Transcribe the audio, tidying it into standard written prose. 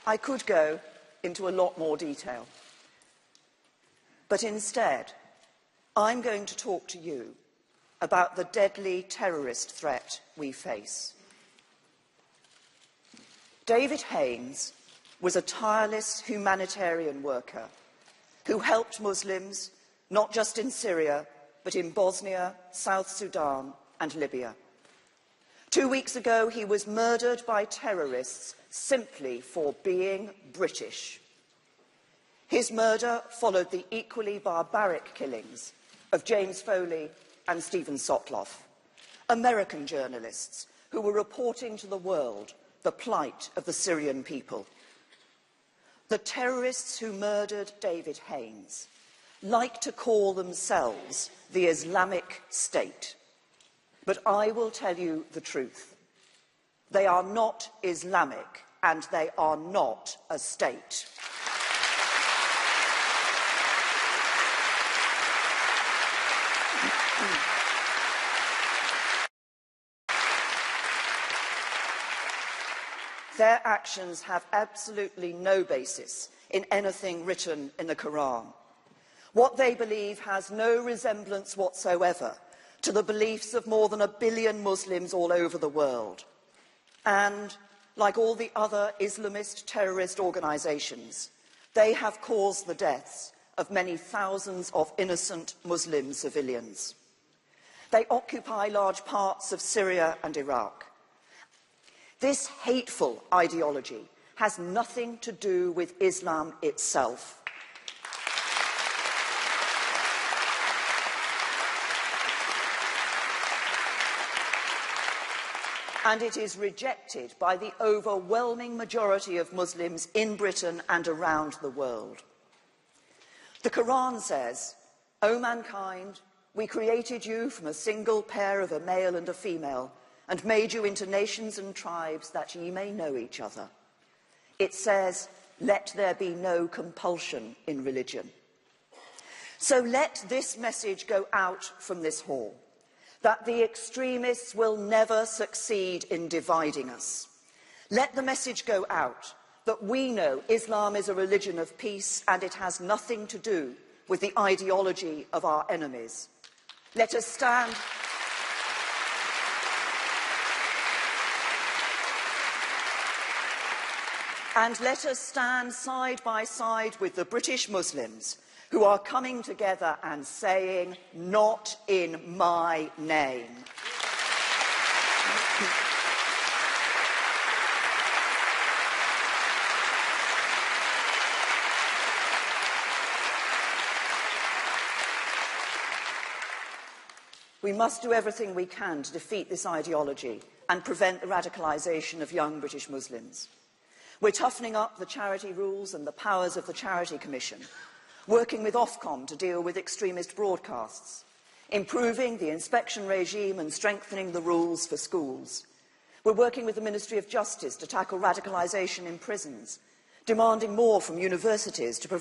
I could go into a lot more detail, but instead, I'm going to talk to you about the deadly terrorist threat we face. David Haines was a tireless humanitarian worker who helped Muslims not just in Syria, but in Bosnia, South Sudan and Libya. 2 weeks ago, he was murdered by terrorists simply for being British. His murder followed the equally barbaric killings of James Foley and Stephen Sotloff, American journalists who were reporting to the world the plight of the Syrian people. The terrorists who murdered David Haines like to call themselves the Islamic State. But I will tell you the truth. They are not Islamic, and they are not a state. Their actions have absolutely no basis in anything written in the Quran. What they believe has no resemblance whatsoever to the beliefs of more than 1 billion Muslims all over the world. And, like all the other Islamist terrorist organisations, they have caused the deaths of many thousands of innocent Muslim civilians. They occupy large parts of Syria and Iraq. This hateful ideology has nothing to do with Islam itself. And it is rejected by the overwhelming majority of Muslims in Britain and around the world. The Quran says, "O mankind, we created you from a single pair of a male and a female, and made you into nations and tribes that ye may know each other." It says, "Let there be no compulsion in religion." So let this message go out from this hall, that the extremists will never succeed in dividing us. Let the message go out that we know Islam is a religion of peace and it has nothing to do with the ideology of our enemies. Let us stand... And let us stand side by side with the British Muslims who are coming together and saying, "Not in my name." We must do everything we can to defeat this ideology and prevent the radicalisation of young British Muslims. We're toughening up the charity rules and the powers of the Charity Commission, working with Ofcom to deal with extremist broadcasts, improving the inspection regime and strengthening the rules for schools. We're working with the Ministry of Justice to tackle radicalisation in prisons, demanding more from universities to